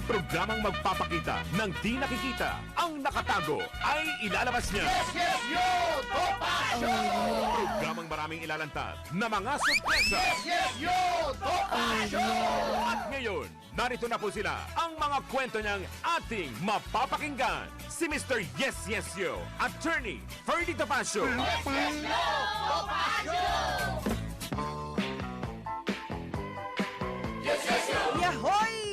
programang magpapakita ng di nakikita. Ang nakatago ay ilalabas niya. Programang maraming ilalantad na mga sorpresa. At ngayon, narito na po sila, ang mga kwento niyang ating mapapakinggan. Si Mr. Yes Yes Yo, Attorney Ferdy Topacio. Yahoy!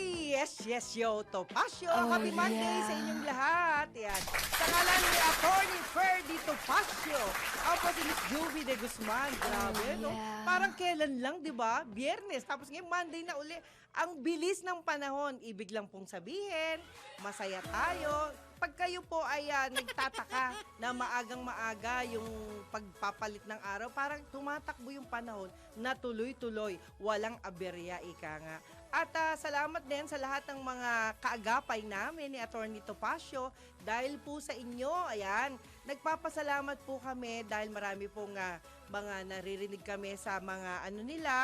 Yes, yes, yo, Topacio. Happy Monday sa inyong lahat. Yan. Sa ngalan ni Attorney Ferdy Topacio. Ako po si Miss Juvie de Guzman. Grabe, no? Parang kailan lang, di ba? Biyernes. Tapos ngayon, Monday na uli. Ang bilis ng panahon. Ibig lang pong sabihin, masaya tayo. Pag kayo po ay nagtataka na maagang-maaga yung pagpapalit ng araw, parang tumatakbo yung panahon na tuloy-tuloy, walang aberya, ika nga. At salamat din sa lahat ng mga kaagapay namin ni Attorney Topacio dahil po sa inyo, ayan, nagpapasalamat po kami dahil marami pong mga naririnig kami sa mga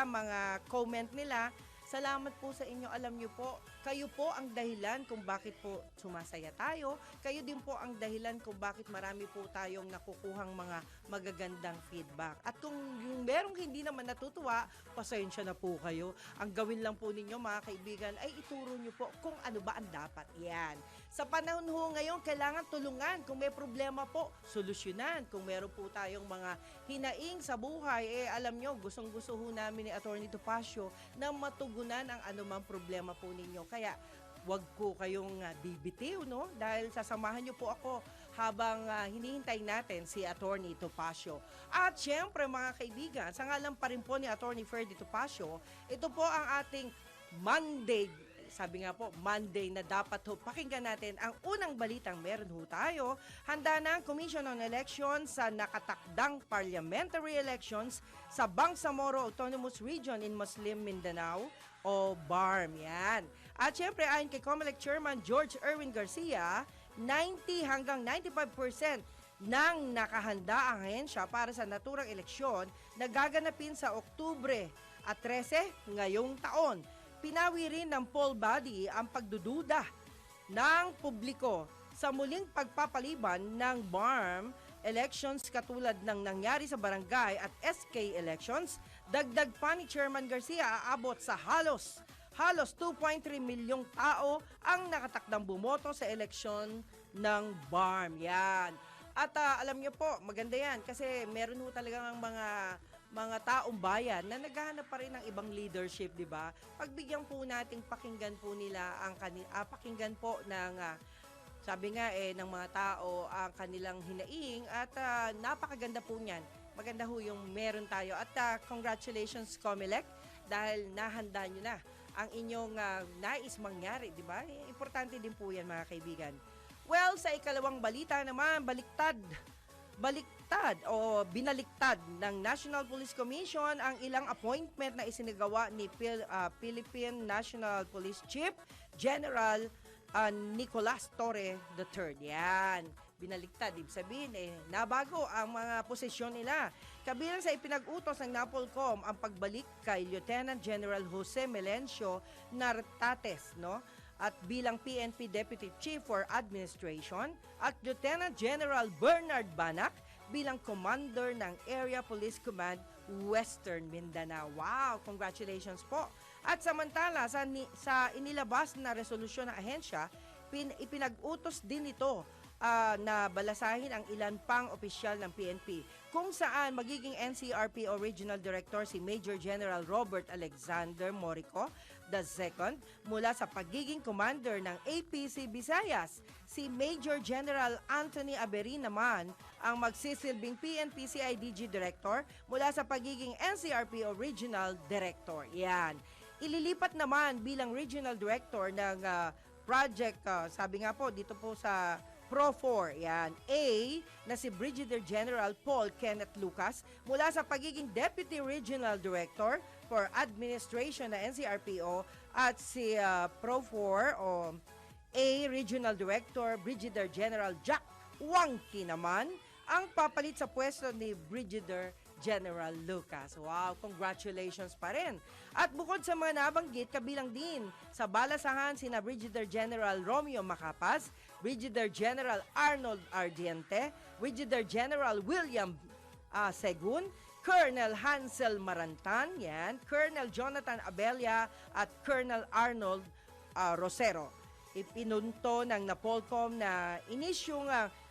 mga comment nila. Salamat po sa inyo. Alam niyo po, kayo po ang dahilan kung bakit po sumasaya tayo. Kayo din po ang dahilan kung bakit marami po tayong nakukuhang mga magagandang feedback. At kung yung merong hindi naman natutuwa, pasensya na po kayo. Ang gawin lang po ninyo mga kaibigan ay ituro niyo po kung ano ba ang dapat. Yan. Sa panahon ho ngayon, kailangan tulungan. Kung may problema po, solusyonan. Kung meron po tayong mga hinaing sa buhay, alam niyo, gustong-gusto ho namin ni Attorney Topacio na matugunan ang anumang problema po ninyo. Kaya, wag po kayong bibitiw, no? Dahil sasamahan niyo po ako habang hinihintay natin si Attorney Topacio. At syempre, mga kaibigan, sa ngalan pa rin po ni Attorney Ferdy Topacio, ito po ang ating Monday. Sabi nga po, Monday na dapat ho pakinggan natin ang unang balitang meron ho tayo. Handa na ang Commission on Elections sa nakatakdang parliamentary elections sa Bangsamoro Autonomous Region in Muslim Mindanao o BARM. Yan. At syempre, ayon kay COMELEC Chairman George Erwin Garcia, 90 hanggang 95% ng nakahanda ang ahensya para sa naturang eleksyon na gaganapin sa Oktubre at 13 ngayong taon. Pinawi rin ng poll body ang pagdududa ng publiko sa muling pagpapaliban ng BARM elections katulad ng nangyari sa barangay at SK elections. Dagdag pa ni Chairman Garcia, aabot sa halos 2.3 milyong tao ang nakatakdang bumoto sa eleksyon ng BARM. Yan. At alam niyo po, maganda yan kasi meron ho talagang mga taong bayan na naghahanap pa rin ng ibang leadership, di ba? Pagbigyan po nating pakinggan po nila ang pakinggan po ng sabi nga ng mga tao ang kanilang hinaing at napakaganda po niyan. Maganda ho yung meron tayo at congratulations COMELEC dahil nahanda niyo na ang inyong nais mangyari, di ba? Importante din po yan mga kaibigan. Well, sa ikalawang balita naman, baliktad o binaliktad ng National Police Commission ang ilang appointment na isinagawa ni Philippine National Police Chief General Nicolas Torre III. Yan. Binaliktad, ibig sabihin nabago ang mga posisyon nila. Kabilang sa ipinag-utos ng NAPOLCOM ang pagbalik kay Lieutenant General Jose Melencio Nartates, no? At bilang PNP Deputy Chief for Administration at Lieutenant General Bernard Banac bilang Commander ng Area Police Command Western Mindanao. Wow! Congratulations po! At samantala, sa inilabas na resolusyon ng ahensya, ipinag-utos din ito na balasahin ang ilan pang opisyal ng PNP kung saan magiging NCRPO Regional Director si Major General Robert Alexander Morico II mula sa pagiging commander ng APC Visayas. Si Major General Anthony Aberin naman ang magsisilbing PNP CIDG Director mula sa pagiging NCRPO Regional Director. Yan. Ililipat naman bilang Regional Director ng project, sabi nga po dito po sa Pro 4, yan. A, na si Brigadier General Paul Kenneth Lucas mula sa pagiging Deputy Regional Director for Administration na NCRPO at si Pro 4 o A, Regional Director Brigadier General Jack Wangki naman ang papalit sa pwesto ni Brigadier General Lucas. Wow, congratulations pa rin. At bukod sa mga nabanggit, kabilang din sa balasahan sina Brigadier General Romeo Macapas, Brigadier General Arnold Ardiente, Brigadier General William Segun, Colonel Hansel Marantan, yan, Colonel Jonathan Abella at Colonel Arnold Rosero. Ipinunto ng NAPOLCOM na inisyong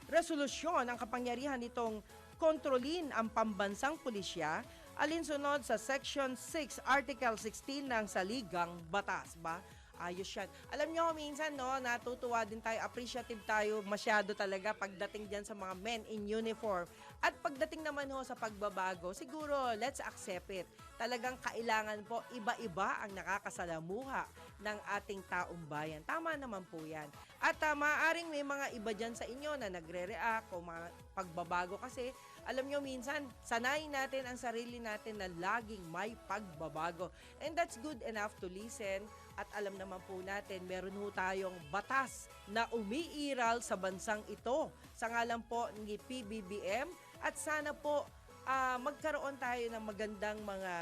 resolusyon ang kapangyarihan nitong kontrolin ang pambansang pulisya alinsunod sa Section 6, Article 16 ng Saligang Batas. Ba? Ayos yan. Alam nyo, minsan, no, natutuwa din tayo, appreciative tayo masyado talaga pagdating dyan sa mga men in uniform. At pagdating naman ho sa pagbabago, siguro, let's accept it. Talagang kailangan po, iba-iba ang nakakasalamuha ng ating taong bayan. Tama naman po yan. At maaaring may mga iba dyan sa inyo na nagre-react o mga pagbabago kasi, alam nyo, minsan, sanayin natin ang sarili natin na laging may pagbabago. And that's good enough to listen. At alam naman po natin, meron ho tayong batas na umiiral sa bansang ito. Sa ngalan po ni PBBM. At sana po magkaroon tayo ng magandang mga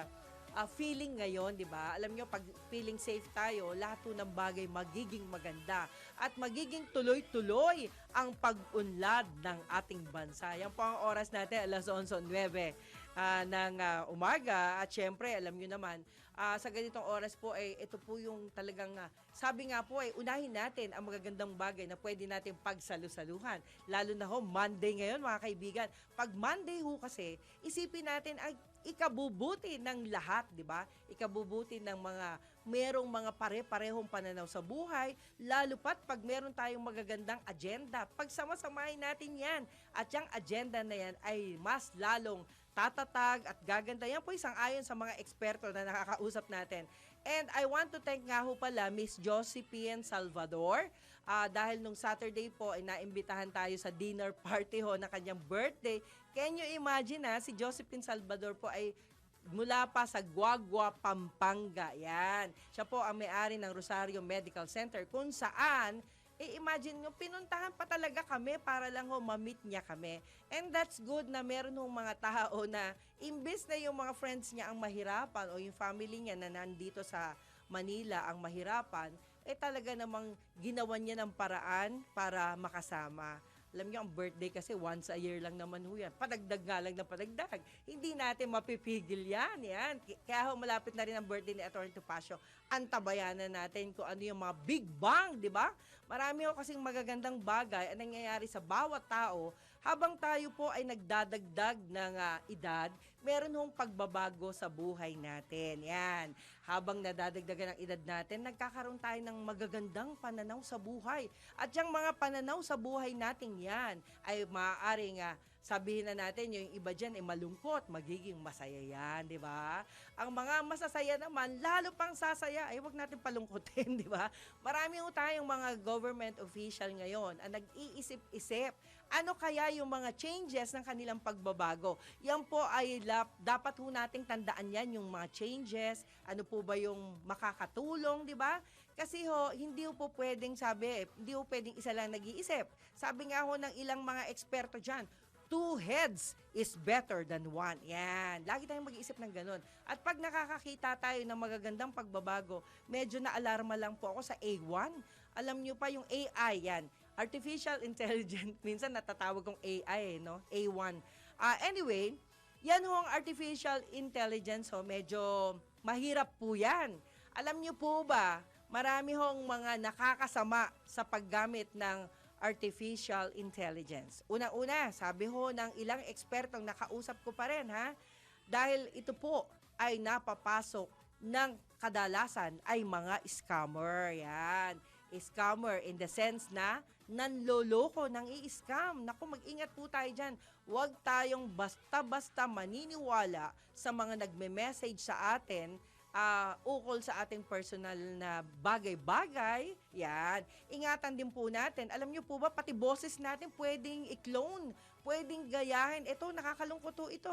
feeling ngayon, di ba? Alam nyo, pag feeling safe tayo, lahat po ng bagay magiging maganda. At magiging tuloy-tuloy ang pag-unlad ng ating bansa. Yan po ang oras natin, alas 11:09 ng umaga. At syempre, alam nyo naman, sa ganitong oras po ay ito po yung talagang sabi nga po ay unahin natin ang magagandang bagay na pwede natin pagsalu-saluhan. Lalo na ho, Monday ngayon mga kaibigan. Pag Monday ho kasi, isipin natin ang ikabubuti ng lahat, di ba? Ikabubuti ng merong mga pare-parehong pananaw sa buhay, lalo pat pag meron tayong magagandang agenda. Pagsama-samahin natin yan. At yung agenda na yan ay mas lalong tatatag at gaganda. Yan po isang ayon sa mga eksperto na nakakausap natin. And I want to thank nga ho pala Miss Josephine Salvador dahil nung Saturday po ay naimbitahan tayo sa dinner party ho na kanyang birthday. Can you imagine si Josephine Salvador po ay mula pa sa Guagua, Pampanga. Yan. Siya po ang may-ari ng Rosario Medical Center kung saan imagine nyo, pinuntahan pa talaga kami para lang ma-meet niya kami. And that's good na meron mga tao na imbes na yung mga friends niya ang mahirapan o yung family niya na nandito sa Manila ang mahirapan, talaga namang ginawan niya ng paraan para makasama. Alam niyo, ang birthday kasi once a year lang naman ho yan. Padagdag nga lang na padagdag. Hindi natin mapipigil yan. Kaya malapit na rin ang birthday ni Atty. Topacio. Antabayanan natin kung ano yung mga big bang, di ba? Marami ho kasing magagandang bagay ang nangyayari sa bawat tao habang tayo po ay nagdadagdag ng edad, meron hong pagbabago sa buhay natin. Yan. Habang nadadagdagan ng edad natin, nagkakaroon tayo ng magagandang pananaw sa buhay. At yung mga pananaw sa buhay natin yan ay maaaring sabihin na natin, yung iba dyan ay malungkot, magiging masaya yan, di ba? Ang mga masasaya naman, lalo pang sasaya, ay wag natin palungkotin, di ba? Marami ho tayong mga government official ngayon ang nag-iisip-isip, ano kaya yung mga changes ng kanilang pagbabago. Yan po ay dapat ho nating tandaan yan, yung mga changes, ano po ba yung makakatulong, di ba? Kasi hindi po pwedeng hindi po pwedeng isa lang nag-iisip. Sabi nga ho ng ilang mga eksperto dyan, 2 heads is better than 1. Yan. Lagi tayong mag-iisip ng ganun. At pag nakakakita tayo ng magagandang pagbabago, medyo na-alarma lang po ako sa A1. Alam nyo pa yung AI yan. Artificial Intelligence. Minsan natatawag kong AI, no? A1. Anyway, yan hong Artificial Intelligence, medyo mahirap po yan. Alam nyo po ba, marami hong mga nakakasama sa paggamit ng Artificial Intelligence. Una-una, sabi ng ilang ekspertong nakausap ko pa rin, dahil ito po ay napapasok ng kadalasan ay mga scammer. Yan. Scammer in the sense na nanloloko ng i-scam. Naku, mag-ingat po tayo dyan. Huwag tayong basta-basta maniniwala sa mga nagme-message sa atin ukol sa ating personal na bagay-bagay. Yan. Ingatan din po natin. Alam niyo po ba, pati boses natin pwedeng i-clone, pwedeng gayahin. Ito, nakakalungkot po ito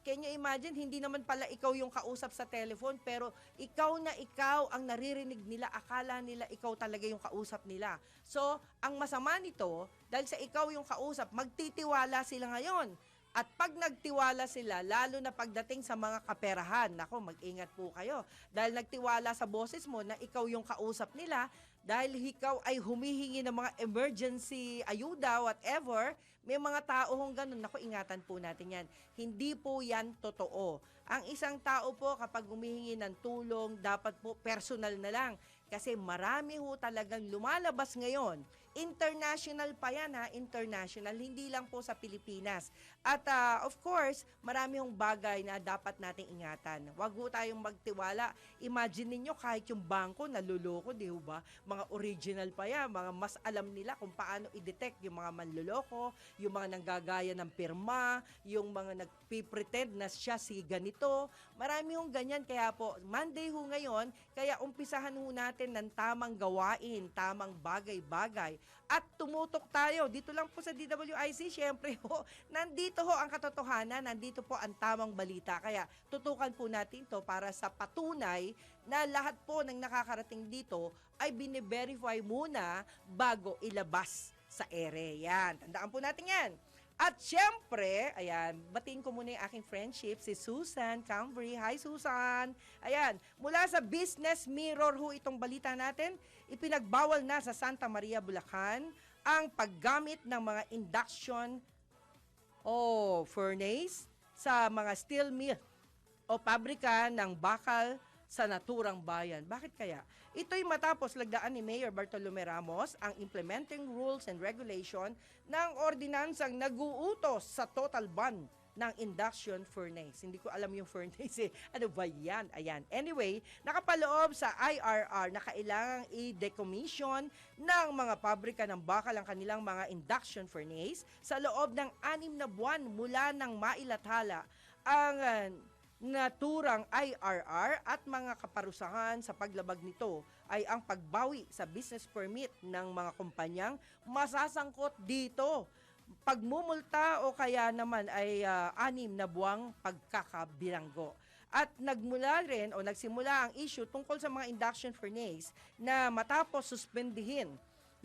Can you imagine, hindi naman pala ikaw yung kausap sa telephone, pero ikaw na ikaw ang naririnig nila, akala nila ikaw talaga yung kausap nila. So, ang masama nito, dahil sa ikaw yung kausap, magtitiwala sila ngayon. At pag nagtiwala sila, lalo na pagdating sa mga kaperahan, nako, mag-ingat po kayo. Dahil nagtiwala sa boses mo na ikaw yung kausap nila, dahil ikaw ay humihingi ng mga emergency ayuda, whatever, may mga tao hong ganun. Nako, ingatan po natin yan. Hindi po yan totoo. Ang isang tao po kapag humihingi ng tulong, dapat po personal na lang. Kasi marami ho talagang lumalabas ngayon. International pa yan ha, international, hindi lang po sa Pilipinas. At of course, marami hong bagay na dapat nating ingatan. Huwag ho tayong magtiwala. Imagine niyo kahit yung bangko naluloko, di ho ba? Mga original pa yan, mga mas alam nila kung paano i-detect yung mga manluloko, yung mga nanggagaya ng pirma, yung mga nagpipretend na siya si ganito. Marami hong ganyan, kaya po Monday ho ngayon, kaya umpisahan ho natin ng tamang gawain, tamang bagay-bagay. At tumutok tayo, dito lang po sa DWIC, syempre ho, nandito ho ang katotohanan, nandito po ang tamang balita. Kaya tutukan po natin to para sa patunay na lahat po ng nakakarating dito ay bine-verify muna bago ilabas sa ere. Yan, tandaan po natin yan. At syempre, ayan, batiin ko muna yung aking friendship, si Susan Cambry. Hi, Susan! Ayan, mula sa Business Mirror ho itong balita natin, ipinagbawal na sa Santa Maria, Bulacan ang paggamit ng mga induction furnace sa mga steel mill o pabrika ng bakal sa naturang bayan. Bakit kaya? Ito'y matapos lagdaan ni Mayor Bartolome Ramos ang implementing rules and regulation ng ordinansang nag-uutos sa total ban ng induction furnace. Hindi ko alam yung furnace eh. Ano ba yan? Ayan. Anyway, nakapaloob sa IRR na kailangang i-decommission ng mga pabrika ng bakal ang kanilang mga induction furnace sa loob ng 6 na buwan mula nang mailathala ang naturang IRR at mga kaparusahan sa paglabag nito ay ang pagbawi sa business permit ng mga kumpanyang masasangkot dito. Pagmumulta o kaya naman ay 6 na buwang pagkakabilanggo. At nagsimula ang issue tungkol sa mga induction furnace na matapos suspendihin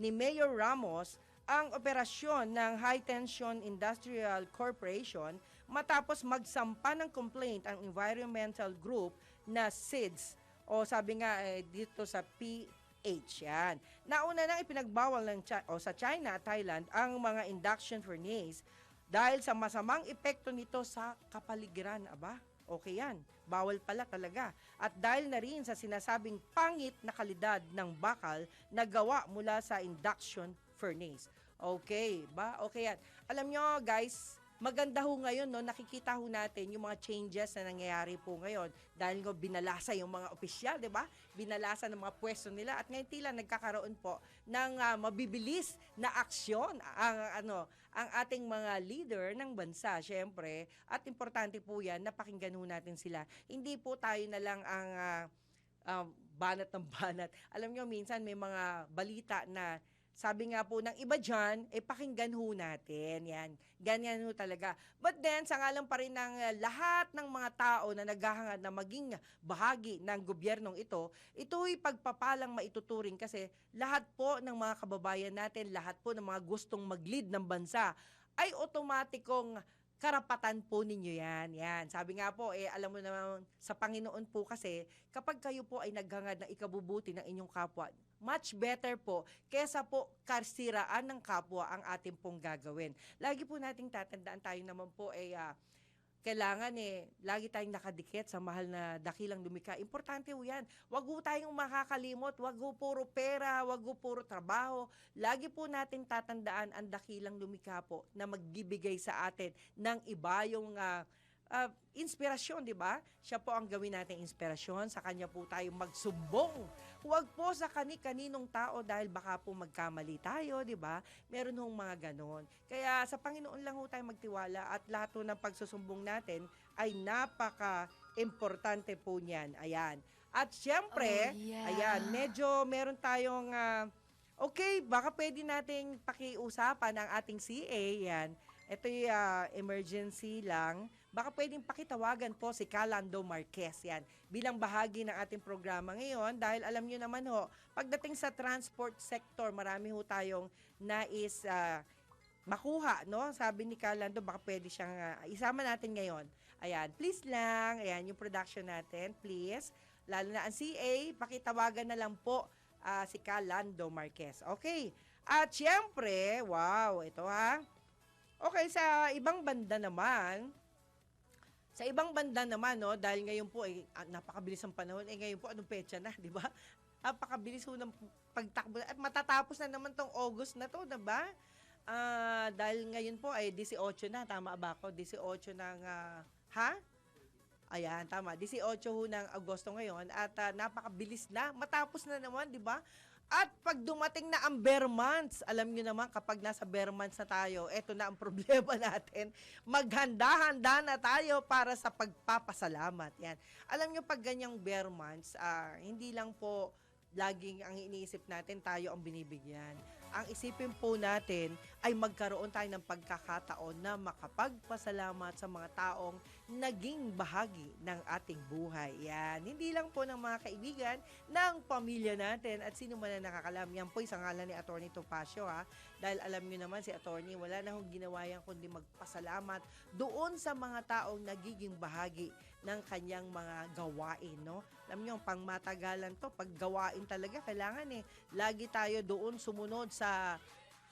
ni Mayor Ramos ang operasyon ng High Tension Industrial Corporation matapos magsampa ng complaint ang environmental group na SIDS o sabi nga dito sa PH yan. Nauna nang ipinagbawal sa China at Thailand ang mga induction furnace dahil sa masamang epekto nito sa kapaligiran. Aba, okay yan. Bawal pala talaga. At dahil na rin sa sinasabing pangit na kalidad ng bakal na gawa mula sa induction furnace. Okay, ba? Okay yan. Alam nyo guys, maganda ho ngayon, no? Nakikita ho natin yung mga changes na nangyayari po ngayon dahil nga binalasa yung mga opisyal, di ba? Binalasa ng mga pwesto nila at ngayon tila nagkakaroon po ng mabibilis na aksyon ang ating mga leader ng bansa, syempre. At importante po yan, napakinggan ho natin sila. Hindi po tayo na lang ang banat ng banat. Alam nyo, minsan may mga balita na sabi nga po ng iba dyan, pakinggan ho natin. Yan. Ganyan ho talaga. But then, sa ngalan pa rin ng lahat ng mga tao na naghahangad na maging bahagi ng gobyernong ito'y pagpapalang maituturing kasi lahat po ng mga kababayan natin, lahat po ng mga gustong mag-lead ng bansa ay otomatikong karapatan po ninyo yan. Yan. Sabi nga po, alam mo naman, sa Panginoon po kasi, kapag kayo po ay naghangad na ikabubuti ng inyong kapwa, much better po kesa po karsiraan ng kapwa ang ating pong gagawin. Lagi po nating tatandaan tayo naman po kailangan lagi tayong nakadikit sa mahal na dakilang lumikha. Importante po yan. Wag po tayong makakalimot, wag po puro pera, wag po puro trabaho. Lagi po natin tatandaan ang dakilang lumikha po na magbibigay sa atin ng iba yung inspirasyon, di ba? Siya po ang gawin nating inspirasyon. Sa kanya po tayo magsumbong. Huwag po sa kani-kaninong tao dahil baka po magkamali tayo, di ba? Meron hong mga ganon. Kaya sa Panginoon lang ho tayo magtiwala at lahat ho ng pagsusumbong natin ay napaka-importante po niyan. Ayan. At syempre, ayan, medyo meron tayong okay, baka pwede nating pakiusapan ang ating CA. Yan. Ito'y emergency lang. Baka pwedeng pakitawagan po si Calando Marquez yan bilang bahagi ng ating programa ngayon dahil alam nyo naman ho, pagdating sa transport sector, marami ho tayong nais makuha, no? Sabi ni Calando, baka pwede siyang isama natin ngayon. Ayan, please lang. Ayan, yung production natin, please. Lalo na ang CA, pakitawagan na lang po si Calando Marquez. Okay. At syempre, wow, ito ha. Okay, sa ibang banda naman, no, dahil ngayon po, napakabilis ang panahon. Ngayon po, anong petsa na, di ba? Napakabilis po ng pagtakbo. At matatapos na naman tong August na to, di ba? Dahil ngayon po ay 18 na, tama ba ako? 18 ng, Ayan, tama. 18 ho ng Agosto ngayon at napakabilis na. Matapos na naman, di ba? At pag dumating na ang bare months, alam nyo naman kapag nasa bare months na tayo, eto na ang problema natin. Maghanda-handa na tayo para sa pagpapasalamat. Yan. Alam nyo pag ganyang bare months, hindi lang po laging ang iniisip natin tayo ang binibigyan. Ang isipin po natin ay magkaroon tayo ng pagkakataon na makapagpasalamat sa mga taong naging bahagi ng ating buhay. Yan. Hindi lang po ng mga kaibigan, ng pamilya natin at sino man na nakakalam. Yan po isang ngalan ni Atty. Topacio ha. Dahil alam nyo naman si Atty. Wala na hong ginawa yan kundi magpasalamat doon sa mga taong nagiging bahagi ng kanyang mga gawain, no? Alam nyo, pang matagalan to, pag gawain talaga, kailangan lagi tayo doon sumunod sa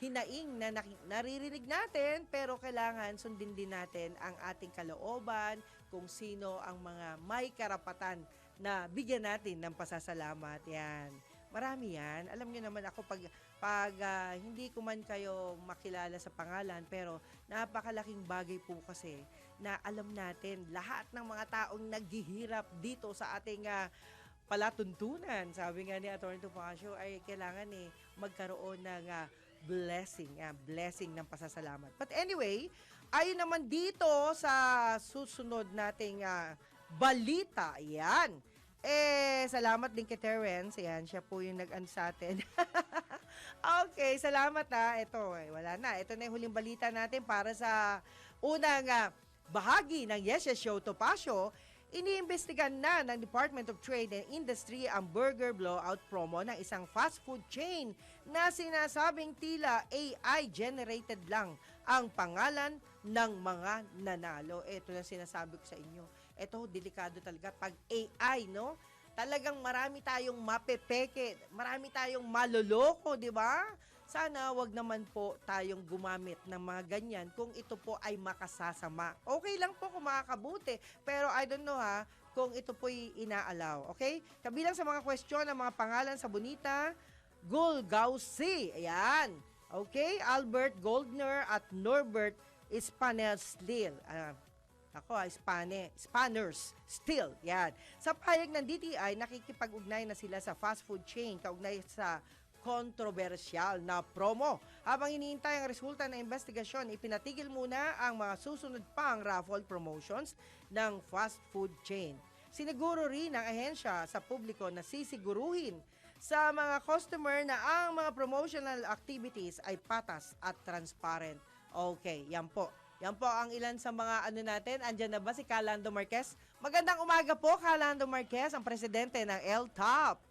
hinaing na naririnig natin, pero kailangan sundin din natin ang ating kalooban, kung sino ang mga may karapatan na bigyan natin ng pasasalamat. Yan. Marami yan. Alam niyo naman ako, pag hindi ko man kayo makilala sa pangalan, pero napakalaking bagay po kasi na alam natin lahat ng mga taong naghihirap dito sa ating palatuntunan. Sabi nga ni Atty. Topacio ay kailangan magkaroon ng blessing ng pasasalamat. But anyway, ayon naman dito sa susunod nating balita, yan. Salamat din kay Terence. Ayan, siya po yung nag-ano sa atin. Okay, salamat Ito, wala na. Ito na yung huling balita natin para sa unang bahagi ng Yes Yes Show Topacio. Iniimbestigan na ng Department of Trade and Industry ang burger blowout promo ng isang fast food chain na sinasabing tila AI-generated lang ang pangalan ng mga nanalo. Ito na sinasabi ko sa inyo. Ito, delikado talaga pag AI, no? Talagang marami tayong mapepeke, marami tayong maloloko, di ba? Sana wag naman po tayong gumamit ng mga ganyan kung ito po ay makasasama. Okay lang po kung makakabuti, pero I don't know kung ito po'y inaalaw. Okay? Kabilang sa mga question ng mga pangalan sa Bonita, Gulgausi. Ayan. Okay? Albert Goldner at Norbert Spanel-Slil. Spanners Still. Yan. Sa payag ng DTI, nakikipag-ugnay na sila sa fast food chain kaugnay sa kontrobersyal na promo. Habang iniintay ang resulta ng investigasyon, ipinatigil muna ang mga susunod pang raffle promotions ng fast food chain. Siniguro rin ng ahensya sa publiko na sisiguruhin sa mga customer na ang mga promotional activities ay patas at transparent. Okay, yan po. Yan po ang ilan sa mga natin. Andyan na ba si Calando Marquez? Magandang umaga po, Calando Marquez, ang presidente ng LTOP.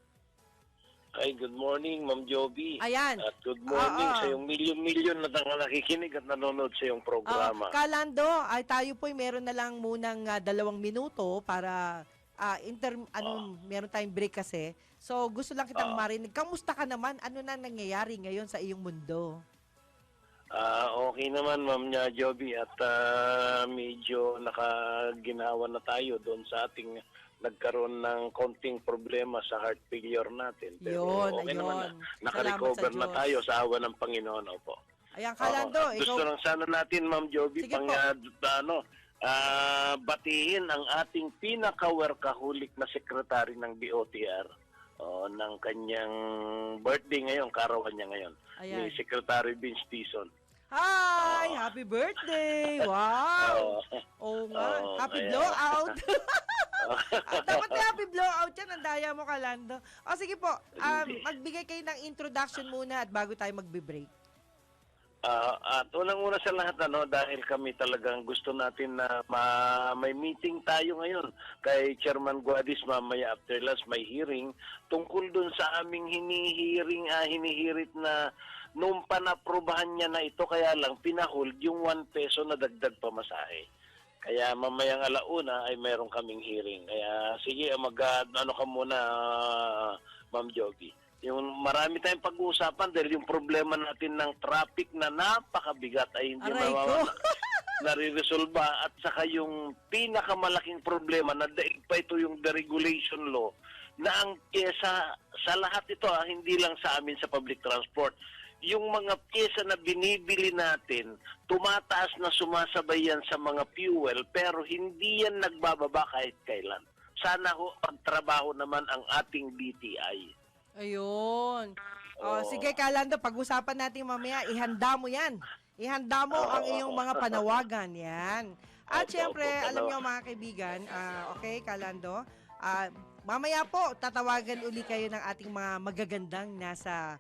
Ay, good morning, Ma'am Joby. Ayan. At good morning sa yung milyon-milyon na nakikinig at nanonood sa yung programa. Calando, ay tayo po'y meron na lang munang 2 minuto para meron tayong break kasi. So, gusto lang kitang marinig. Kamusta ka naman? Ano na nangyayari ngayon sa iyong mundo? Okay naman, Ma'am Joby. At medyo nakaginawa na tayo doon sa ating nagkaroon ng konting problema sa heart failure natin. Pero okay naman na. Nakarecover na tayo sa awa ng Panginoon. Opo. Ayan, Calando. Gusto lang sana natin, Ma'am Joby, batiin ang ating pinaka-workaholic na sekretary ng DOTR ng kanyang birthday ngayon, karawan niya ngayon. Ni Secretary Vince Tison. Hi! Happy birthday! Wow! Happy blowout! Dapat may happy blowout yan. Ang daya mo, Calando. Sige po, magbigay kayo ng introduction muna at bago tayo magbe-break. At unang-una sa lahat, dahil kami talagang gusto natin na may meeting tayo ngayon kay Chairman Guadis mamaya after lunch, may hearing tungkol dun sa aming hinihirit na nung panaprubahan niya na ito, kaya lang pinahold yung 1 peso na dagdag pamasahe. Kaya mamayang alauna ay meron kaming hearing. Kaya sige, ano ka muna, Ma'am Joby. Yung marami tayong pag-uusapan dahil yung problema natin ng traffic na napakabigat ay hindi Aray ko. nare-resolba, at saka yung pinakamalaking problema na daig pa ito yung deregulation law na ang pyesa sa lahat ito, hindi lang sa amin sa public transport. Yung mga pyesa na binibili natin, tumataas na sumasabay yan sa mga fuel pero hindi yan nagbababa kahit kailan. Sana ho pagtrabaho naman ang ating DTI. Ayun. Oo. Sige, Kalando, pag-usapan natin mamaya, ihanda mo yan. Ihanda mo ang iyong mga panawagan. Yan. At Opo, syempre, opo, alam nyo mga kaibigan, okay, Kalando, mamaya po, tatawagan uli kayo ng ating mga magagandang nasa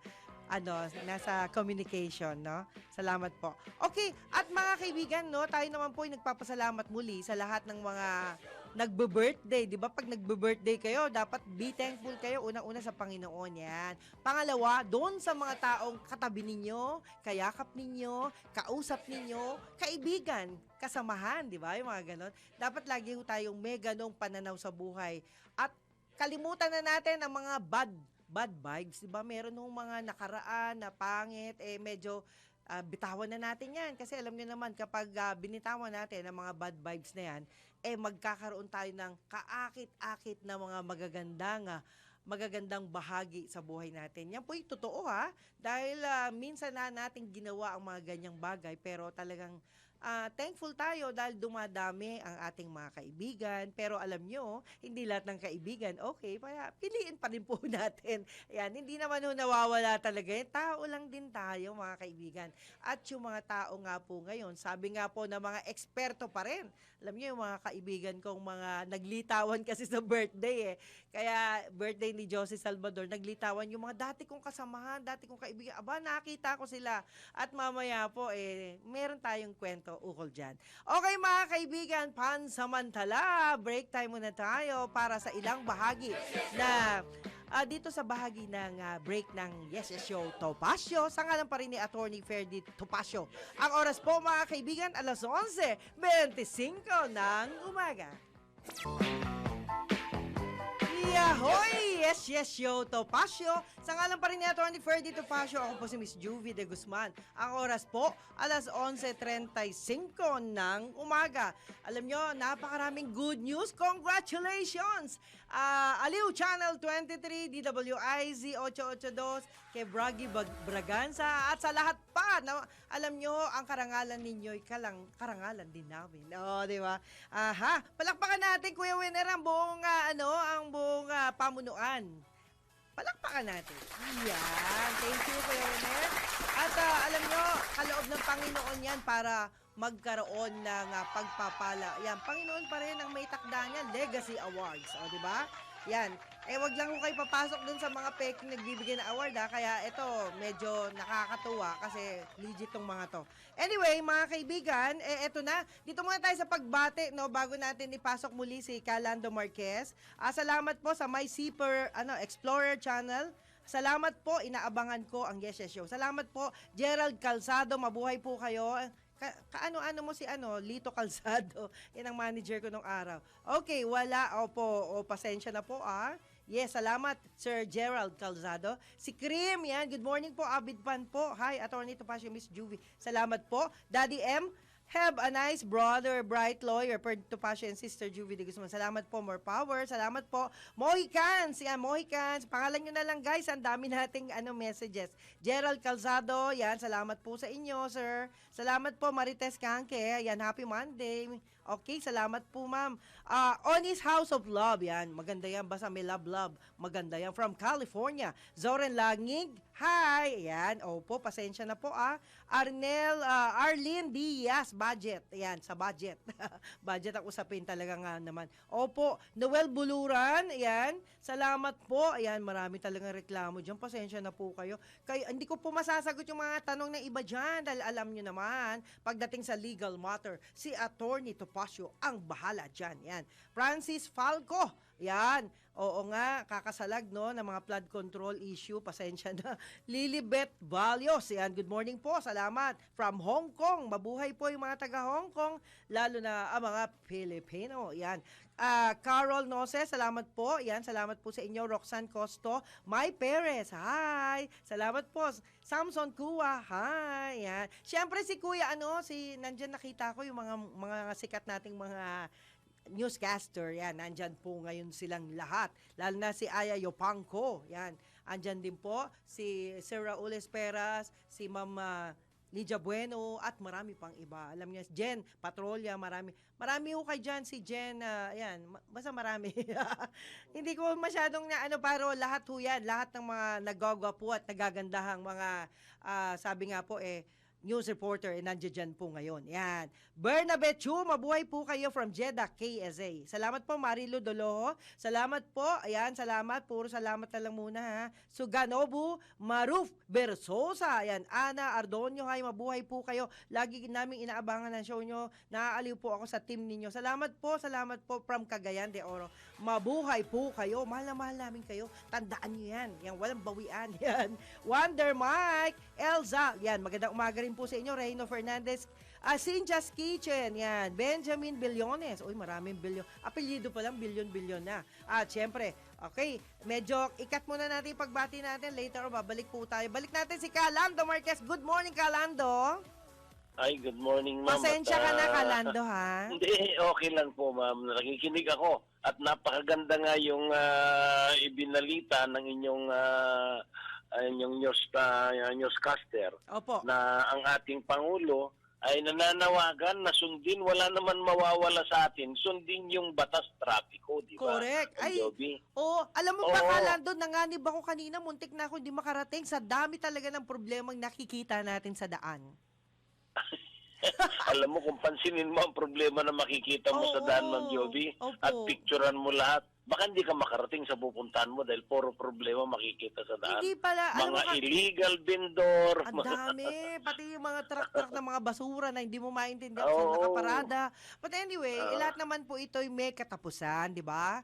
communication, no? Salamat po. Okay, at mga kaibigan, no, tayo naman po ay nagpapasalamat muli sa lahat ng mga nagbe-birthday, 'di ba? Pag nagbe-birthday kayo, dapat be thankful kayo unang-una sa Panginoon, 'yan. Pangalawa, doon sa mga taong katabi ninyo, kayakap ninyo, kausap ninyo, kaibigan, kasamahan, 'di ba? Yung mga ganon. Dapat lagi ho tayong may ganong pananaw sa buhay. At kalimutan na natin ang mga bad vibes, 'di ba? Meron nung mga nakaraan na pangit, medyo bitawan na natin 'yan kasi alam niyo naman kapag binitawan natin ang mga bad vibes na 'yan, magkakaroon tayo ng kaakit-akit na mga magagandang bahagi sa buhay natin. Yan po'y totoo dahil minsan na natin ginawa ang mga ganyang bagay pero talagang thankful tayo dahil dumadami ang ating mga kaibigan. Pero alam nyo, hindi lahat ng kaibigan, okay, kaya piliin pa rin po natin. Ayan, hindi naman nawawala talaga. Tao lang din tayo, mga kaibigan. At yung mga tao nga po ngayon, sabi nga po na mga eksperto pa rin. Alam nyo, yung mga kaibigan kong mga naglitawan kasi sa birthday Kaya birthday ni Josie Salvador, naglitawan yung mga dati kong kasamahan, dati kong kaibigan. Aba, nakita ko sila. At mamaya po, meron tayong kwento ukol dyan. Okay mga kaibigan, pansamantala, break time muna tayo para sa ilang bahagi na dito sa bahagi ng break ng Yes Yes Show Topacio, sa ngalan pa rin ni Attorney Ferdy Topacio. Ang oras po mga kaibigan, alas 11:25 ng umaga. Yahoy! Yes, yes, yo, Topacio. Sa ngalan pa rin ni Atty. Ferdy Topacio, ako po si Miss Juvie de Guzman. Ang oras po, alas 11:35 ng umaga. Alam nyo, napakaraming good news. Congratulations! Aliw Channel 23, DWIZ 882, kay Bragi Braganza, at sa lahat pa na alam nyo, ang karangalan ninyo'y karangalan din namin. Di ba? Palakpakan natin, Kuya Winner, ang buong pamunuan. Palakpakan natin. Yan. Thank you, Kuya Winner. At alam nyo, kaloob ng Panginoon yan para magkaroon ng pagpapala. Yan, Panginoon pa rin ang may takda niya, Legacy Awards. O, di ba? Yan. Wag lang ko kayo papasok dun sa mga peking nagbibigay ng award, Kaya ito, medyo nakakatuwa kasi legit tong mga to. Anyway, mga kaibigan, eto na. Dito muna tayo sa pagbate, no, bago natin ipasok muli si Calando Marquez. Salamat po sa My Seaper Explorer channel. Salamat po, inaabangan ko ang Yes Yes Show. Salamat po, Gerald Calzado, mabuhay po kayo. Kaano-ano mo si Lito Calzado. Yan ang manager ko nung araw. Okay, wala. Opo, pasensya na po Yes, salamat Sir Gerald Calzado. Si Krim, yan. Good morning po, Abid Pan po. Hi, Atty. Topacio, Miss Juvie. Salamat po. Daddy M, have a nice brother, bright lawyer, per Topacio and Sister Juvie de Guzman. Salamat po, more power. Salamat po. Mohicans, yan, Mohicans. Pangalan nyo na lang, guys. Ang dami nating messages. Gerald Calzado, yan. Salamat po sa inyo, sir. Salamat po, Marites Kanke. Yan, happy Monday. Okay, salamat po, ma'am. Onis House of Love, yan. Maganda yan. Basta may love. Maganda yan. From California. Zoren Langig, hi. Yan. Opo, pasensya na po, Arlene Diaz, budget. Yan, sa budget. Budget ang usapin talaga nga naman. Opo, Noel Buluran, yan. Salamat po. Ayan, marami talagang reklamo dyan. Pasensya na po kayo. Hindi ko po masasagot yung mga tanong ng iba dyan dahil alam nyo naman, pagdating sa legal matter, si Attorney Topacio ang bahala dyan. Yan. Francis Falco, yan. Oo nga, kakasalag no ng mga flood control issue. Pasensya na. Lilibet Valios, yan. Good morning po. Salamat. From Hong Kong. Mabuhay po yung mga taga Hong Kong, lalo na ang mga Pilipino. Yan. Carol Nose, salamat po. Yan, salamat po sa inyo. Roxanne Costo, May Perez, hi. Salamat po. Samson Kua, hi. Yan. Siyempre si Kuya, nandyan nakita ko yung mga sikat nating mga newscaster, yan, nandyan po ngayon silang lahat. Lalo na si Aya Yopangco, yan. Andyan din po si Sir Raul Esperas, si Ma'am Lydia Bueno, at marami pang iba. Alam niyo, Jen Patrolya, marami ho kay dyan, si Jen, yan, basta marami. Hindi ko masyadong pero lahat ho yan, lahat ng mga nagagwapo at nagagandahang mga, sabi nga po, news reporter, nandiyan dyan po ngayon. Yan. Bernabe Chu, mabuhay po kayo from Jeddah, KSA. Salamat po, Marilu Doloho. Salamat po. Ayan, salamat. Puro salamat na lang muna, ha. Suganobu Maruf Bersosa. Ayan, Ana Ardonio, hay, mabuhay po kayo. Lagi namin inaabangan ang show nyo. Naaaliw po ako sa team ninyo. Salamat po from Cagayan de Oro. Mabuhay po kayo. Mahal na mahal namin kayo. Tandaan nyo yan. Yan, walang bawian. Yan. Wonder Mike, Elza. Yan, magandang umaga rin po sa inyo. Reino Fernandez, Cinja's Kitchen. Yan. Benjamin Billones. Uy, maraming bilyon. Apelyido pa lang, bilyon na. At syempre, okay, medyo ikat muna natin yung pagbati natin. Later, babalik po tayo. Balik natin si Calando Marquez. Good morning, Calando. Ay, good morning, ma'am. Pasensya ka na, Calando, ha? Hindi, okay lang po, ma'am. Nakikinig ako. At napakaganda nga yung ibinalita ng inyong newscaster. Opo. Na ang ating Pangulo ay nananawagan na sundin, wala naman mawawala sa atin, sundin yung batas trapiko, di ba? Correct. Ay, alam mo ba, Calando, nanganib ako kanina, muntik na ako hindi makarating sa dami talaga ng problemang nakikita natin sa daan. Alam mo, kung pansinin mo ang problema na makikita mo sa daan, Ma'am Joby, at picturean mo lahat, baka hindi ka makarating sa pupuntahan mo dahil puro problema makikita sa daan. Hindi pala. Mga illegal vendor. Ang dami. Pati yung mga truck na mga basura na hindi mo maintindihan kung nakaparada. But anyway, lahat naman po ito'y may katapusan, di ba?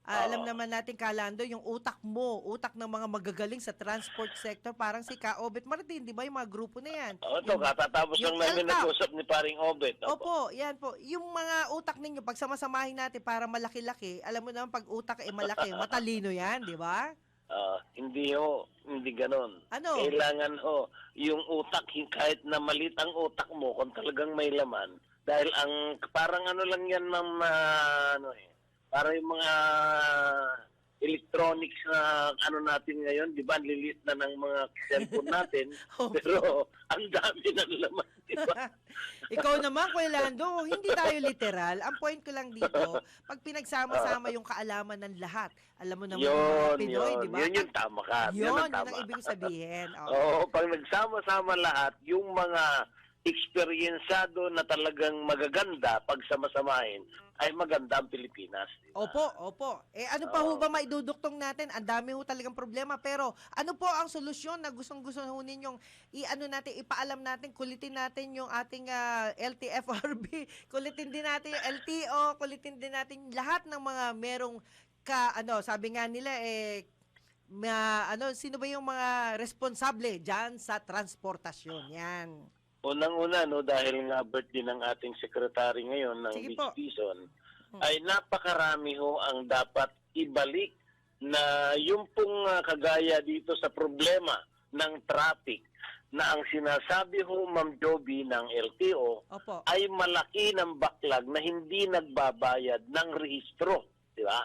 Alam naman natin, Calando, yung utak ng mga magagaling sa transport sector, parang si Ka Obet Martin, di ba? Yung mga grupo na yan. Katatapos lang namin nag-usap ni paring Obet. Opo, yan po. Yung mga utak ninyo, pag samasamahin natin para malaki-laki, alam mo naman, pag utak malaki, matalino yan, di ba? Hindi ganon. Ano? Kailangan yung utak, kahit na malit ang utak mo, kung talagang may laman, dahil parang lang yan, ma'am, para yung mga electronics na natin ngayon, di ba, lilit na ng mga cellphone natin, pero ang dami ng laman, di ba? Ikaw naman, Kuya Lando, hindi tayo literal. Ang point ko lang dito, pag pinagsama-sama yung kaalaman ng lahat, alam mo naman mga Pinoy, di ba? Yun yung tama ka. Yun ang ibig sabihin. Oo, pag nagsama-sama lahat, yung mga eksperyensado na talagang magaganda pag sama-samahin, ay maganda ang Pilipinas. Diba? Opo. Ano pa ho ba maiduduktong natin? Ang dami ho talagang problema. Pero ano po ang solusyon na gustong-gusto ho ninyong ipaalam natin, kulitin natin yung ating LTFRB, kulitin din natin yung LTO, kulitin din natin lahat ng mga merong sabi nga nila sino ba yung mga responsable dyan sa transportasyon? Yan. Unang-una, dahil nga birthday ng ating secretary ngayon ng Sige beach po. season, ay napakarami ho ang dapat ibalik na yung pong kagaya dito sa problema ng traffic na ang sinasabi ho, Ma'am Joby, ng LTO Opo. ay malaki ng backlog na hindi nagbabayad ng rehistro. Di ba?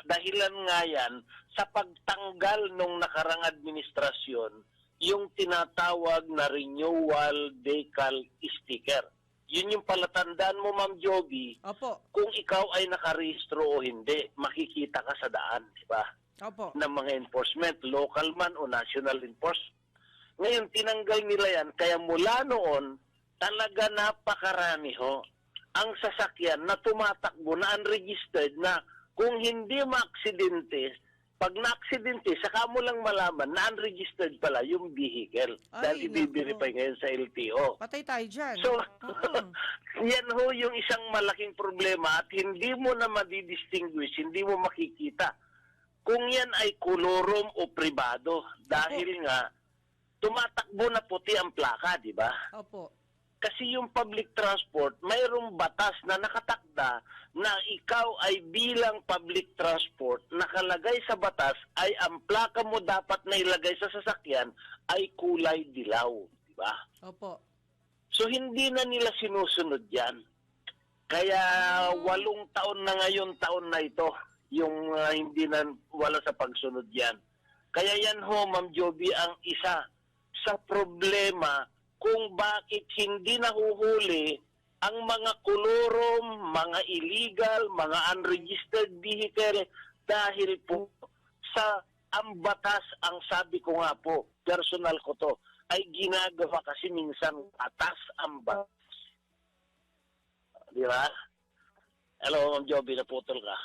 Dahilan nga yan sa pagtanggal ng nakarang administrasyon yung tinatawag na renewal decal sticker. Yun yung palatandaan mo, Ma'am Joby, Opo. kung ikaw ay nakarehistro o hindi. Makikita ka sa daan, di ba? Opo. Ng mga enforcement, local man o national enforcement. Ngayon, tinanggal nila yan. Kaya mula noon, talaga napakarami ho ang sasakyan na tumatakbo na unregistered na kung hindi maaksidente, pag na-aksidente, saka mo lang malaman na unregistered pala yung vehicle. Ay, Dahil i-verify naku. ngayon sa LTO. Patay tayo dyan. So, Oo. yan ho yung isang malaking problema at hindi mo na madidistinguish, hindi mo makikita kung yan ay kolorom o pribado. Dahil nga, tumatakbo na puti ang plaka, di ba? Opo. Kasi yung public transport, mayroong batas na nakatakda na ikaw ay bilang public transport, nakalagay sa batas ay ang plaka mo dapat na ilagay sa sasakyan ay kulay dilaw. Di ba? Opo. So hindi na nila sinusunod yan. Kaya 8 taon na ngayon, taon na ito, yung hindi na wala sa pagsunod yan. Kaya yan ho, Ma'am Joby, ang isa sa problema kung bakit hindi nahuhuli ang mga kolorom, mga illegal, mga unregistered vehicle dahil po sa ang batas, ang sabi ko nga po, personal ko to, ay ginagawa kasi minsan atas ang batas. Di ba? Hello, Ma'am Joby, naputol ka.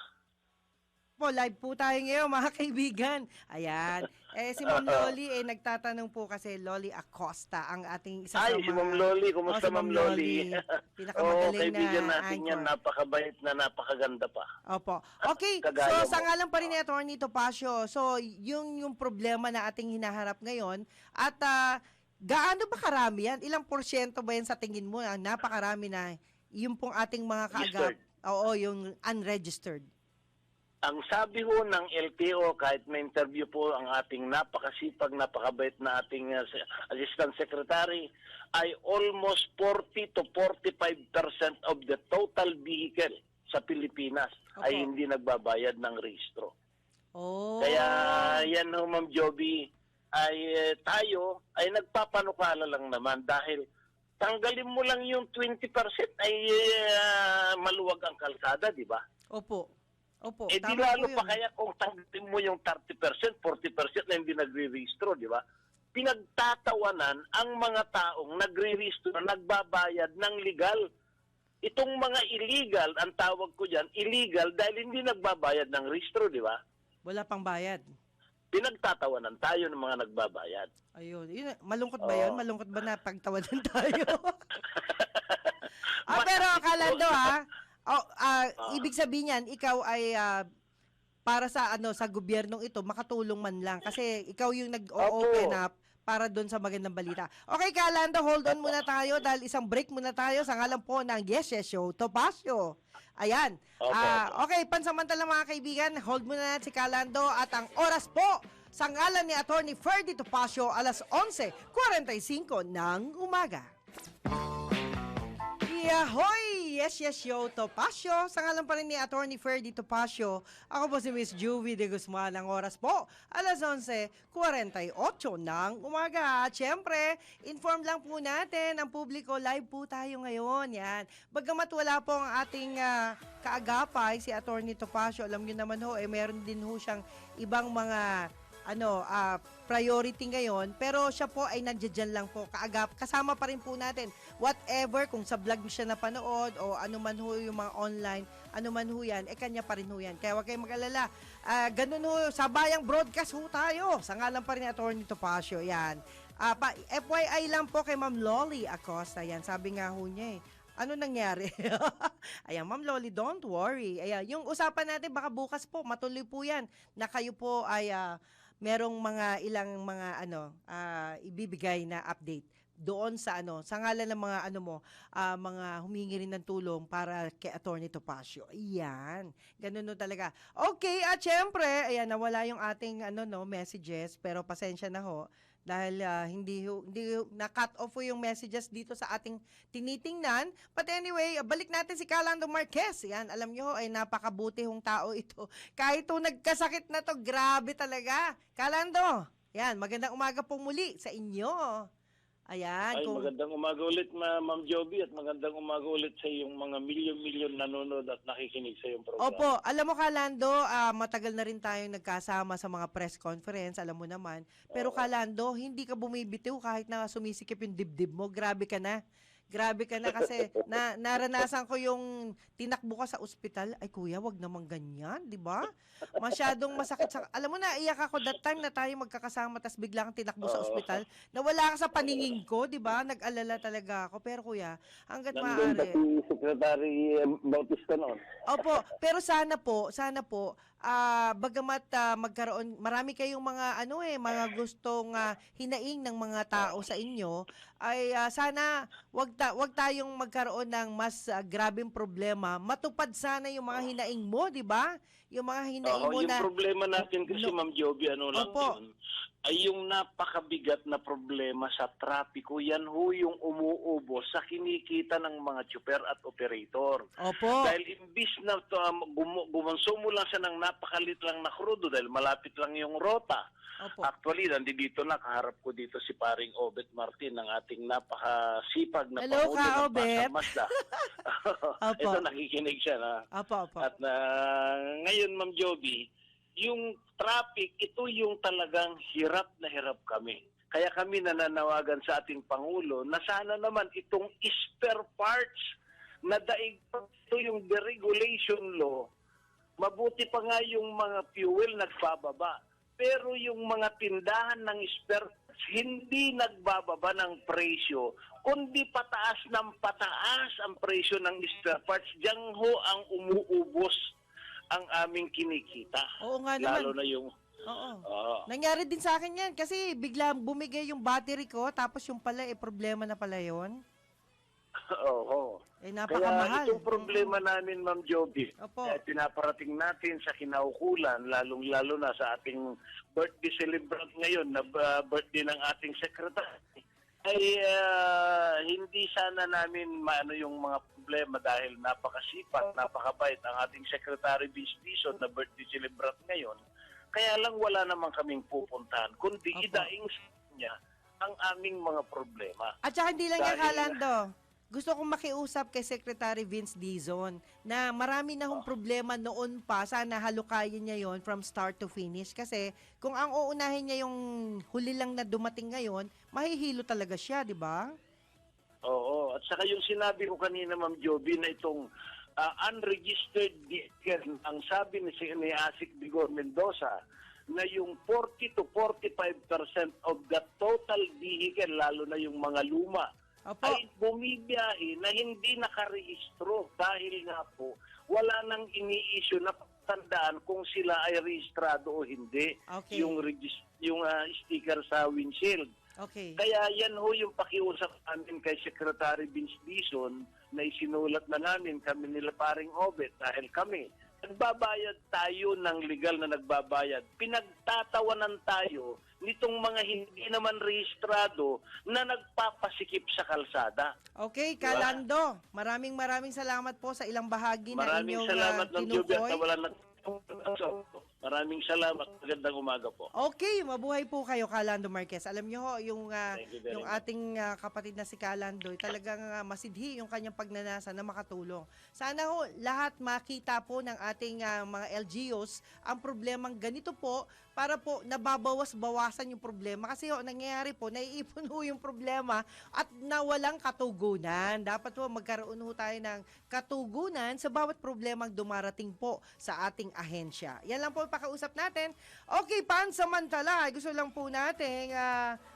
Po, live po tayo ngayon, mga kaibigan. Ayan. Si Ma'am Loli, nagtatanong po kasi, Loli Acosta, ang ating isa sa Ay, mga... si Ma'am Loli. Kumusta, si Ma'am Loli? Pinakamagaling kaibigan na natin yan. anchor. Napakabait na napakaganda pa. Opo. Okay, Kagaya so sa mo. ngalan pa rin ni Atty. Topacio, so yung problema na ating hinaharap ngayon, at gaano ba karami yan? Ilang porsyento ba yan sa tingin mo? Napakarami na yung pong ating mga kaagap. Registered. Oo, yung unregistered. Ang sabi ho ng LTO, kahit may interview po ang ating napakasipag, napakabait na ating Assistant Secretary, ay almost 40 to 45% of the total vehicle sa Pilipinas ay Opo. hindi nagbabayad ng rehistro. Oh. Kaya yan ho, Ma'am Joby, ay tayo ay nagpapanukala lang naman dahil tanggalin mo lang yung 20% ay maluwag ang kalsada, di ba? Opo. Opo. Eh di Tama lalo po pa yun. kaya kung tanggalin mo yung 30%, 40% na hindi nagre-rehistro, di ba? Pinagtatawanan ang mga taong nagre-rehistro na nagbabayad ng legal. Itong mga illegal, ang tawag ko dyan, illegal dahil hindi nagbabayad ng rehistro, di ba? Wala pang bayad. Pinagtatawanan tayo ng mga nagbabayad. Ayun. Malungkot ba yun? Oo. Malungkot ba na pagtawanan tayo? Pero Kalando ibig sabihin yan, ikaw ay para sa sa gobyernong ito, makatulong man lang. Kasi ikaw yung nag-open Opo. up para doon sa magandang balita. Okay, Kalando, hold on muna tayo dahil isang break muna tayo sa ngalan po ng Yes Show, Topacio. Ayan. Opo. Okay, pansamantala mga kaibigan, hold muna natin si Kalando at ang oras po sa ngalan ni Atty. Ferdy Topacio, alas 11:45 ng umaga. Yahoy! Yes, yo, Topacio. Sa ngalan pa rin ni Atty. Ferdy Topacio, ako po si Miss Juvie de Guzman. Ang oras po, alas 11:48 ng umaga. At syempre, inform lang po natin ang publiko. Live po tayo ngayon. Yan. Bagamat wala po ang ating kaagapay, si Atty. Topacio, alam niyo naman ho, meron din ho siyang ibang mga priority ngayon, pero siya po ay nandiyan lang po kaagap. Kasama pa rin po natin whatever, kung sa vlog siya napanood o ano man ho yung mga online, ano man ho yan, kanya pa rin ho yan. Kaya huwag kayong mag-alala. Ganun ho, sabayang broadcast ho tayo. Sa ngalan pa rin ni Atty. Topacio, yan. FYI lang po kay Ma'am Loli Acosta, yan. Sabi nga ho niya ano nangyari? Ayan, Ma'am Loli, don't worry. Ayan, yung usapan natin, baka bukas po, matuloy po yan, na kayo po ay merong mga ilang mga ibibigay na update doon sa sa ngalan ng mga mga humingi rin ng tulong para kay Atty. Topacio. Ayan. Ganun no talaga. Okay, at syempre, ayan, nawala yung ating messages, pero pasensya na ho dahil hindi na-cut off po yung messages dito sa ating tinitingnan. But anyway, balik natin si Kalando Marquez. Yan, alam nyo, ay napakabuti hong tao ito. Kahit nagkasakit na to, grabe talaga. Kalando, yan, magandang umaga po muli sa inyo. Ayan. Ay, magandang umaga ulit, Ma'am Joby, at magandang umaga ulit sa iyong mga milyon-milyon nanonood at nakikinig sa iyong programa. Opo, alam mo Kalando, matagal na rin tayong nagkasama sa mga press conference, alam mo naman. Pero Kalando, hindi ka bumibitiw kahit na sumisikip yung dibdib mo. Grabe ka na. Grabe ka na kasi naranasan ko yung tinakbo ka sa ospital. Ay kuya, wag naman ganyan, di ba? Masyadong masakit. Alam mo na, iyak ako that time na tayo magkakasama tas bigla kang tinakbo sa ospital. Nawala ka sa paningin ko, di ba? Nag-alala talaga ako. Pero kuya, hanggat Nandun ba maaari. si Secretary Bautista noon? Opo, pero sana po, bagamat magkaroon, marami kayong mga mga gustong hinaing ng mga tao sa inyo, ay sana wag tayong magkaroon ng mas grabeng problema. Matupad sana yung mga hinaing mo, 'di ba? Yung mga hinaing mo Yung na problema natin kasi, Ma'am Joby, ano lang Opo. yun, ay yung napakabigat na problema sa trapiko. Yan ho yung umuubos sa kinikita ng mga tsuper at operator. Opo. Dahil imbis na gumonsumo lang siya ng napakalit lang na krudo dahil malapit lang yung rota. Opo. Actually, nandito na, kaharap ko dito si paring Obet Martin, ng ating napakasipag na Hello, Pangulo Ka, ng Obet. Pasang Mazda. Opo. Ito, nakikinig siya na. Opo. At ngayon, Ma'am Joby, yung traffic, ito yung talagang hirap na hirap kami. Kaya kami nananawagan sa ating Pangulo na sana naman itong spare parts na daig ito yung deregulation law, mabuti pa nga yung mga fuel nagbababa. Pero yung mga tindahan ng spare parts, hindi nagbababa ng presyo, kundi pataas ng pataas ang presyo ng spare parts. Diyan ho ang umuubos ang aming kinikita. Oo nga naman. Lalo na yung... Oo. Nangyari din sa akin yan kasi bigla bumigay yung battery ko tapos yung pala problema na pala yon. Oo. Napakamahal. Kaya itong problema namin, Ma'am Joby, Opo. pinaparating natin sa kinaukulan, lalong-lalo na sa ating birthday celebrant ngayon, na birthday ng ating secretary, ay hindi sana namin maano yung mga problema dahil napakasipag, napakabait ang ating Secretary Vince Dizon na birthday celebrant ngayon. Kaya lang wala naman kaming pupuntahan, kundi Opo. idaing sa kanya ang aming mga problema. At saka hindi lang yan, Dahil- Kalando. Gusto kong makiusap kay Secretary Vince Dizon na marami na hong problema noon pa. Sana halukayin niya yon from start to finish. Kasi kung ang uunahin niya yung huli lang na dumating ngayon, mahihilo talaga siya, di ba? Oo. At saka yung sinabi ko kanina, Ma'am Joby, na itong unregistered vehicle, ang sabi ni Asik Bigor Mendoza, na yung 40 to 45% of the total vehicle, lalo na yung mga luma, Opo. ay bumibiyahe na hindi nakarehistro dahil nga po wala nang ini-issue na tandaan kung sila ay rehistrado o hindi. Okay. Yung sticker sa windshield. Okay. Kaya yan ho yung pakiusap namin kay Secretary Vince Dizon na isinulat na namin kami nila paring Obet dahil kami nagbabayad tayo ng legal na nagbabayad. Pinagtatawanan tayo nitong mga hindi naman rehistrado na nagpapasikip sa kalsada. Okay, Diba? Kalando. Maraming salamat po sa ilang bahagi na Maraming inyong salamat ng Joby at tinukoy. wala Maraming salamat. Magandang umaga po. Okay, mabuhay po kayo, Kalando Marquez. Alam niyo ho, yung Thank you very yung much. ating kapatid na si Kalando, talagang masidhi yung kanyang pagnanasa na makatulong. Sana ho lahat makita po ng ating mga LGUs ang problemang ganito po para po nababawas-bawasan yung problema. Kasi ho, nangyayari po, naiipon ho yung problema at nawalang katugunan. Dapat po magkaroon ho tayo ng katugunan sa bawat problemang dumarating po sa ating ahensya. Yan lang po pakausap natin. Okay, pansamantala, gusto lang po natin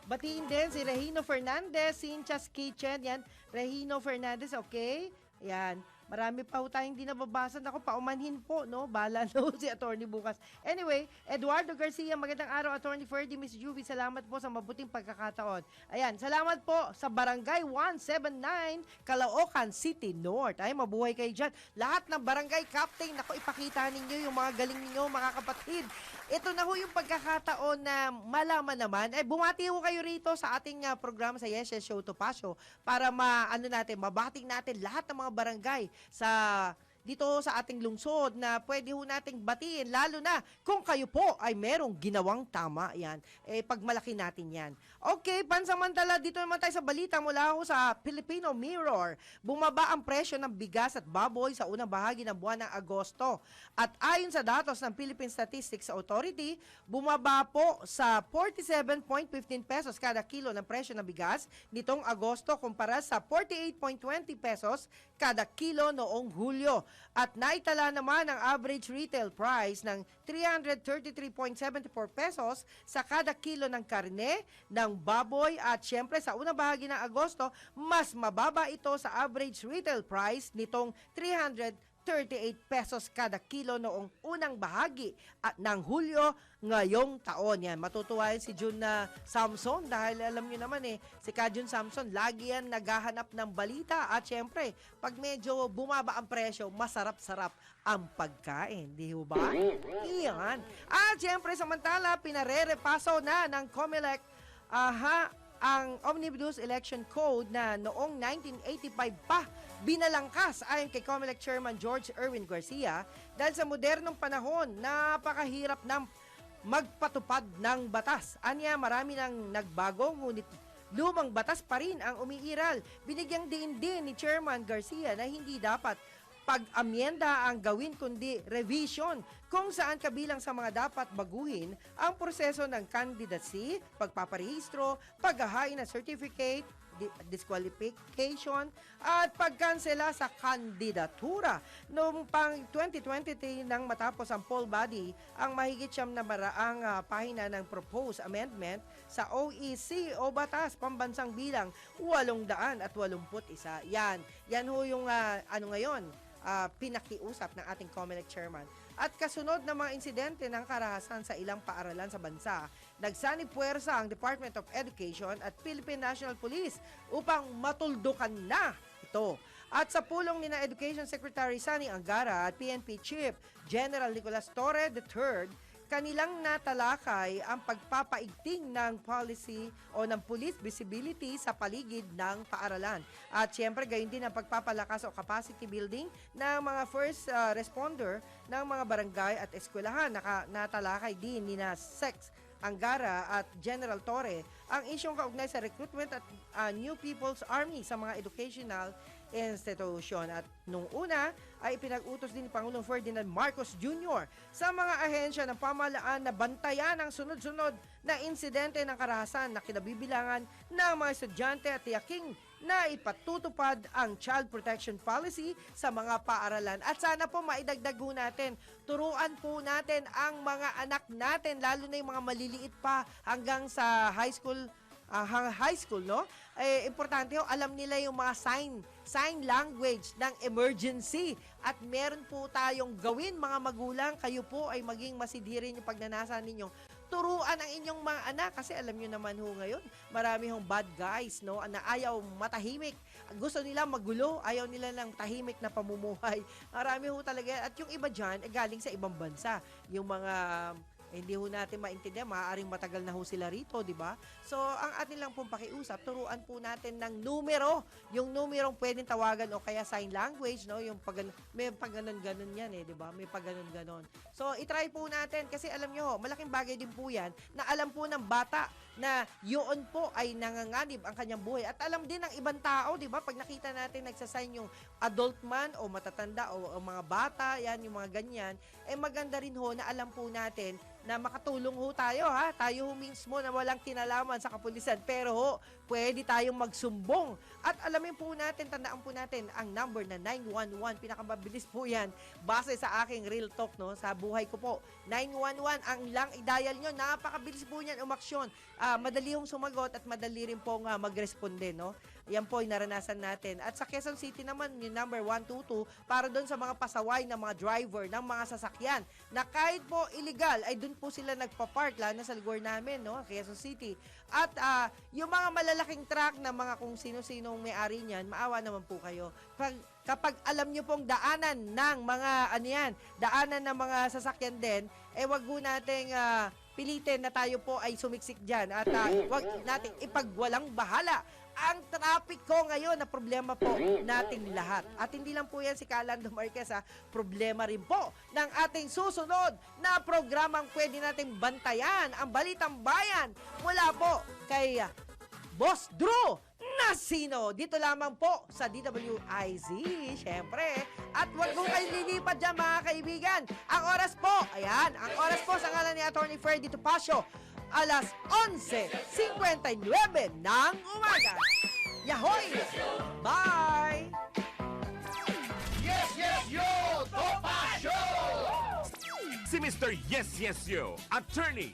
batiin din si Regino Fernandez, Cincha's Kitchen. Yan, Regino Fernandez, okay? Yan. Marami pa ho tayong hindi nababasa. Ako, paumanhin po, no? Bala no si attorney bukas. Anyway, Eduardo Garcia, magandang araw, attorney Ferdy, Miss Juvie. Salamat po sa mabuting pagkakataon. Ayan, salamat po sa Barangay 179, Caloocan City North. Ay, mabuhay kayo dyan. Lahat ng barangay captain, ako, ipakita ninyo yung mga galing ninyo, mga kapatid. Ito na ho yung pagkakataon na malaman naman. Bumati ho kayo rito sa ating programa sa Yes Show to Pasyo para mabating natin lahat ng mga barangay sa dito sa ating lungsod na pwede ho nating batiin, lalo na kung kayo po ay merong ginawang tama. Yan, pagmalaki natin yan. Okay, pansamantala, dito naman tayo sa balita mula ho sa Filipino Mirror. Bumaba ang presyo ng bigas at baboy sa unang bahagi ng buwan ng Agosto. At ayon sa datos ng Philippine Statistics Authority, bumaba po sa 47.15 pesos kada kilo ng presyo ng bigas nitong Agosto kumpara sa 48.20 pesos kada kilo noong Hulyo. At naitala naman ang average retail price ng 333.74 pesos sa kada kilo ng karne, ng baboy at syempre sa unang bahagi ng Agosto, mas mababa ito sa average retail price nitong 338 pesos kada kilo noong unang bahagi at ng Hulyo ngayong taon. Yan, matutuwa yan si Jun Samson dahil alam nyo naman si Kajun Samson, lagi yan naghahanap ng balita at syempre, pag medyo bumaba ang presyo, masarap-sarap ang pagkain. Di ba? Iyan. At syempre, samantala, pinarerepaso na ng COMELEC ang Omnibus Election Code na noong 1985 pa binalangkas ayon kay COMELEC Chairman George Erwin Garcia dahil sa modernong panahon, napakahirap ng magpatupad ng batas. Anya, marami nang nagbago, ngunit lumang batas pa rin ang umiiral. Binigyang diin din ni Chairman Garcia na hindi dapat pag-amyenda ang gawin kundi revision kung saan kabilang sa mga dapat baguhin ang proseso ng candidacy, pagpaparehistro, paghahain ng certificate, disqualification at pagkansela sa kandidatura. Noong pang 2023 nang matapos ang poll body ang mahigit siyam na maraang pahina ng proposed amendment sa OEC o Batas Pambansang bilang 881. Yan ho yung ngayon pinakiusap ng ating COMELEC chairman. At kasunod ng mga insidente ng karahasan sa ilang paaralan sa bansa, nagsanib puwersa ang Department of Education at Philippine National Police upang matuldukan na ito. At sa pulong ni na Education Secretary Sani Angara at PNP Chief General Nicolas Torre III, kanilang natalakay ang pagpapaigting ng policy o ng police visibility sa paligid ng paaralan. At siyempre, gayon din ang pagpapalakas o capacity building ng mga first responder ng mga barangay at eskwelahan. Natalakay din ni na Sex Angara at General Torre ang isyong kaugnay sa recruitment at New People's Army sa mga educational institution. At nung una ay pinag-utos din ni Pangulong Ferdinand Marcos Jr. sa mga ahensya ng pamahalaan na bantayan ang sunod-sunod na insidente ng karahasan na kinabibilangan ng mga estudyante at tiyaking na ipatutupad ang child protection policy sa mga paaralan. At sana po maidagdag ho natin, turuan po natin ang mga anak natin, lalo na yung mga maliliit pa hanggang sa high school, no? Importante ho, alam nila yung mga sign language ng emergency. At meron po tayong gawin, mga magulang, kayo po ay maging masidhirin yung pagnanasa ninyo. Turuan ang inyong mga anak kasi alam nyo naman ho ngayon, marami hong bad guys, no? Na ayaw matahimik. Gusto nila magulo, ayaw nila ng tahimik na pamumuhay. Marami ho talaga. At yung iba dyan, galing sa ibang bansa. Yung mga hindi ho natin maintindihan, maaaring matagal na ho sila rito, di ba? So, ang atin lang pong pakiusap, turuan po natin ng numero, yung numerong pwedeng tawagan o kaya sign language, no? Yung may pag-ganon-ganon yan di ba? May pag-ganon-ganon. So, itry po natin kasi alam nyo, malaking bagay din po yan na alam po ng bata na yun po ay nanganganib ang kanyang buhay. At alam din ng ibang tao, di ba? Pag nakita natin nagsasign yung adult man o matatanda o mga bata, yan, yung mga ganyan, maganda rin ho na alam po natin na makatulong ho tayo, ha? Tayo ho mismo na walang kinalaman sa kapulisan, pero ho, pwede tayong magsumbong. At alamin po natin, tandaan po natin, ang number na 911, pinakamabilis po yan, base sa aking real talk, no? Sa buhay ko po, 911, ang lang i-dial nyo, napakabilis po niyan umaksyon. Madali hong sumagot at madali rin pong magresponde, no? Yan po yung naranasan natin. At sa Quezon City naman, yung number 122, para doon sa mga pasaway ng mga driver, ng mga sasakyan, na kahit po illegal, ay doon po sila nagpa-park, lalo na sa lugar namin, no? Quezon City. At yung mga malalaking truck na mga kung sino-sinong may-ari niyan, maawa naman po kayo. Kapag alam nyo pong daanan ng mga, daanan ng mga sasakyan din, wag po nating pilitin na tayo po ay sumiksik dyan at wag nating ipagwalang bahala ang trapiko ngayon na problema po nating lahat. At hindi lang po yan si Calando Marquez, ha? Problema rin po ng ating susunod na programang pwede nating bantayan ang Balitang Bayan mula po kay Boss Drew Nasino. Dito lamang po sa DWIZ, syempre. At huwag mo kayo lilipat dyan, mga kaibigan. Ang oras po, ayan, ang oras po sa ngalan ni Atty. Ferdy Topacio, alas 11:59 ng umaga. Yahoy! Bye! Si Mr. Yes Yes Yo, Attorney